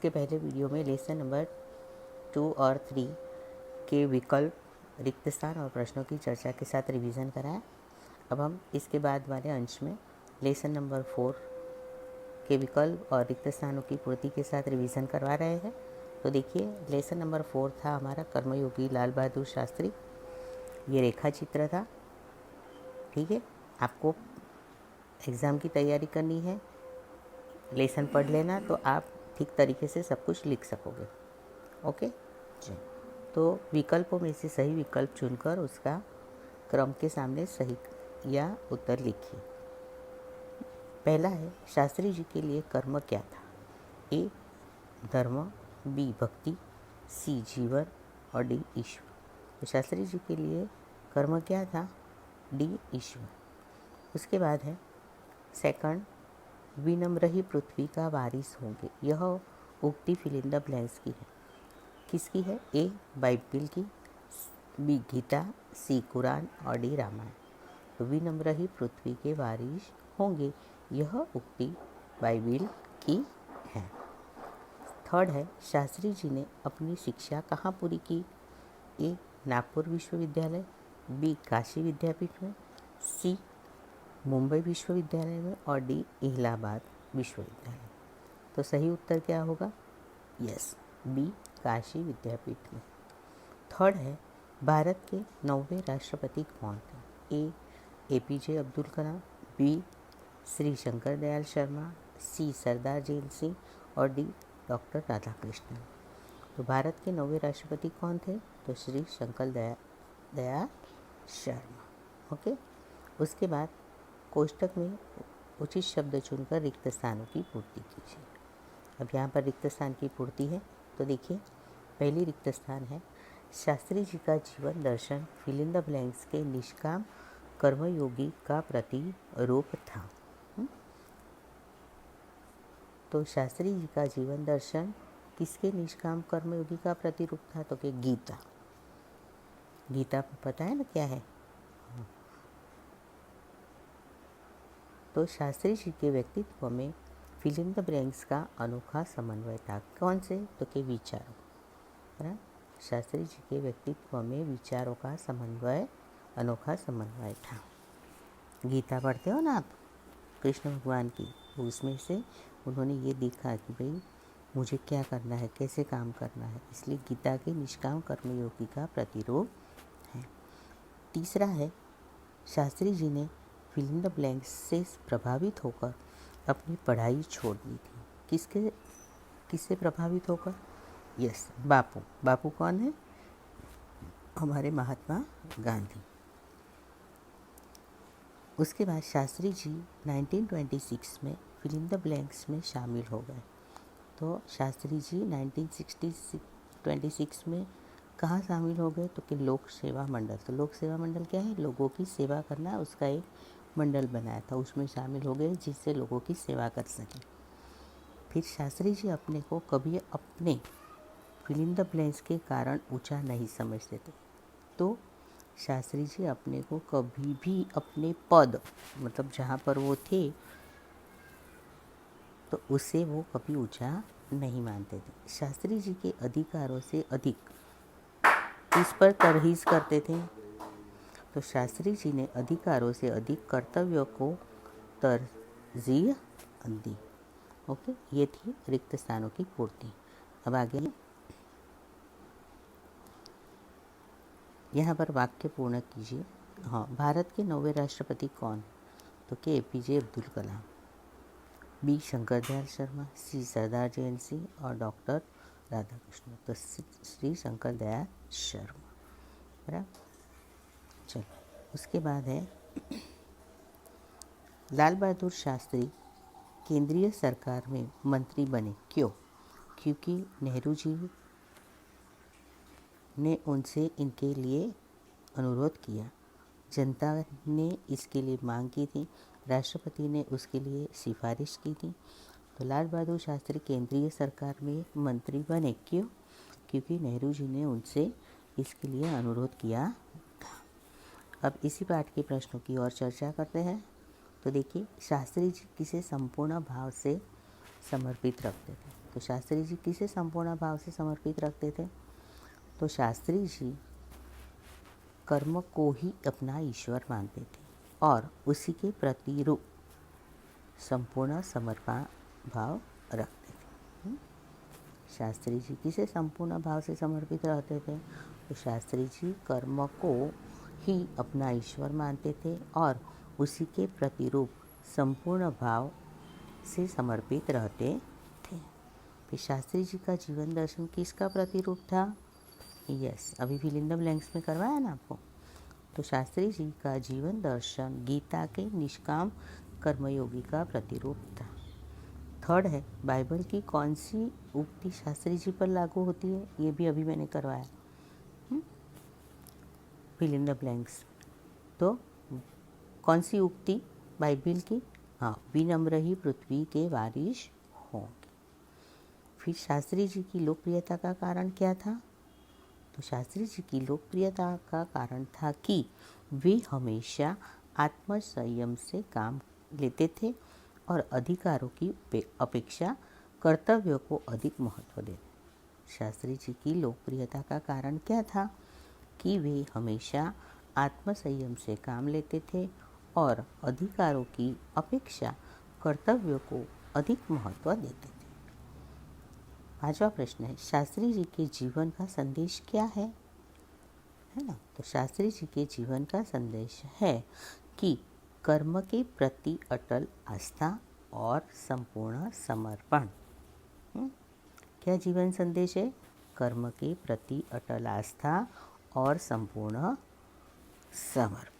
के पहले वीडियो में लेसन नंबर 2 और 3 के विकल्प, रिक्त स्थान और प्रश्नों की चर्चा के साथ रिवीजन कराया। अब हम इसके बाद वाले अंश में लेसन नंबर 4 के विकल्प और रिक्त स्थानों की पूर्ति के साथ रिवीजन करवा रहे हैं। तो देखिए, लेसन नंबर 4 था हमारा कर्मयोगी लाल बहादुर शास्त्री। ये रेखा चित्र था। ठीक है, आपको एग्ज़ाम की तैयारी करनी है, लेसन पढ़ लेना तो आप ठीक तरीके से सब कुछ लिख सकोगे। ओके जी। तो विकल्पों में से सही विकल्प चुनकर उसका क्रम के सामने सही या उत्तर लिखिए। पहला है, शास्त्री जी के लिए कर्म क्या था? ए धर्म, बी भक्ति, सी जीवन और डी ईश्वर। तो शास्त्री जी के लिए कर्म क्या था? डी ईश्वर। उसके बाद है सेकंड, विनम्र ही पृथ्वी का वारिस होंगे। यह उक्ति फिल इन द ब्लैंक्स की है। किसकी है? ए बाइबिल की, बी गीता, सी कुरान और डी रामायण। तो विनम्र ही पृथ्वी के वारिस होंगे, यह उक्ति बाइबिल की है। थर्ड है, शास्त्री जी ने अपनी शिक्षा कहाँ पूरी की? ए नागपुर विश्वविद्यालय, बी काशी विद्यापीठ में, सी मुंबई विश्वविद्यालय में और डी इलाहाबाद विश्वविद्यालय। तो सही उत्तर क्या होगा? यस, बी काशी विद्यापीठ में। थर्ड है, भारत के 9वें राष्ट्रपति कौन थे? ए एपीजे अब्दुल कलाम, बी श्री शंकर दयाल शर्मा, सी सरदार जेल सिंह और डी डॉक्टर राधाकृष्णन। तो भारत के 9वें राष्ट्रपति कौन थे? तो श्री शंकर दयाल शर्मा। ओके। उसके बाद कोष्टक में उचित शब्द चुनकर रिक्त स्थानों की पूर्ति कीजिए। अब यहाँ पर रिक्त स्थान की पूर्ति है। तो देखिए, पहली रिक्त स्थान है, शास्त्री जी का जीवन दर्शन फिल इन द ब्लैंक्स के निष्काम कर्मयोगी का प्रतिरूप था। तो शास्त्री जी का जीवन दर्शन किसके निष्काम कर्मयोगी का प्रतिरूप था? तो कि गीता। गीता पता है ना क्या है? तो शास्त्री जी के व्यक्तित्व में फिल इन द ब्लैंक्स का अनोखा समन्वय था। कौन से? तो के विचारों। है ना? शास्त्री जी के व्यक्तित्व में विचारों का समन्वय, अनोखा समन्वय था। गीता पढ़ते हो ना आप, कृष्ण भगवान की, उसमें से उन्होंने ये देखा कि भाई मुझे क्या करना है, कैसे काम करना है, इसलिए गीता के निष्काम कर्मयोगी का प्रतिरूप है। तीसरा है, शास्त्री जी ने फिल इन द ब्लैंक्स से प्रभावित होकर अपनी पढ़ाई छोड़ दी थी। किससे प्रभावित होकर? यस, बापू। बापू कौन है? हमारे महात्मा गांधी। उसके बाद शास्त्री जी 1926 में फिल इन द ब्लैंक्स में शामिल हो गए। तो शास्त्री जी 1926 में कहाँ शामिल हो गए? तो कि लोक सेवा मंडल। तो लोक सेवा मंडल क्या है? लोगों की सेवा करना, उसका एक मंडल बनाया था, उसमें शामिल हो गए जिससे लोगों की सेवा कर सकें। फिर शास्त्री जी अपने को कभी अपने फिल इन द ब्लैंक्स के कारण ऊंचा नहीं समझते थे। तो शास्त्री जी अपने को कभी भी अपने पद, मतलब जहाँ पर वो थे, तो उसे वो कभी ऊंचा नहीं मानते थे। शास्त्री जी के अधिकारों से अधिक किस पर तरहीज करते थे? तो शास्त्री जी ने अधिकारों से अधिक कर्तव्यों को तरजीह दी। ओके, ये थी रिक्त स्थानों की पूर्ति। अब आगे यहाँ पर वाक्य पूर्ण कीजिए। हाँ, भारत के 9वें राष्ट्रपति कौन? तो के एपीजे अब्दुल कलाम, बी शंकर दयाल शर्मा, सी सरदार जेल सिंह और डॉक्टर राधाकृष्णन। तो श्री शंकर दयाल शर्मा। बराबर। चलो, उसके बाद है लाल बहादुर शास्त्री केंद्रीय सरकार में मंत्री बने। क्यों? क्योंकि नेहरू जी ने उनसे इनके लिए अनुरोध किया, जनता ने इसके लिए मांग की थी, राष्ट्रपति ने उसके लिए सिफारिश की थी। तो लाल बहादुर शास्त्री केंद्रीय सरकार में मंत्री बने। क्यों? क्योंकि नेहरू जी ने उनसे इसके लिए अनुरोध किया था। अब इसी पाठ के प्रश्नों की और चर्चा करते हैं। तो देखिए, शास्त्री जी किसे संपूर्ण भाव से समर्पित रखते थे? तो शास्त्री जी किसे संपूर्ण भाव से समर्पित रखते थे? तो शास्त्री जी कर्म को ही अपना ईश्वर मानते थे और उसी के प्रतिरूप संपूर्ण समर्पण भाव रखते थे। शास्त्री जी किसे संपूर्ण भाव से समर्पित रहते थे? तो शास्त्री जी कर्म को ही अपना ईश्वर मानते थे और उसी के प्रतिरूप संपूर्ण भाव से समर्पित रहते थे। फिर शास्त्री जी का जीवन दर्शन किसका प्रतिरूप था? यस, अभी फिल इन द ब्लैंक्स में करवाया ना आपको। तो शास्त्री जी का जीवन दर्शन गीता के निष्काम कर्मयोगी का प्रतिरूप था। थर्ड है, बाइबल की कौन सी उक्ति शास्त्री जी पर लागू होती है? ये भी अभी मैंने करवाया। Fill in the blanks. तो कौन सी उक्ति बाइबल की? हाँ, विनम्र ही पृथ्वी के वारिश होंगे। फिर शास्त्री जी की लोकप्रियता का कारण क्या था? तो शास्त्री जी की लोकप्रियता का कारण था कि वे हमेशा आत्मसंयम से काम लेते थे और अधिकारों की अपेक्षा कर्तव्यों को अधिक महत्व देते। शास्त्री जी की लोकप्रियता का कारण क्या था? कि वे हमेशा आत्मसंयम से काम लेते थे और अधिकारों की अपेक्षा कर्तव्यों को अधिक महत्व देते थे। 5वां प्रश्न है, शास्त्री जी के जीवन का संदेश क्या है ना? तो शास्त्री जी के जीवन का संदेश है कि कर्म के प्रति अटल आस्था और संपूर्ण समर्पण। क्या जीवन संदेश है? कर्म के प्रति अटल आस्था और संपूर्ण समर्पण।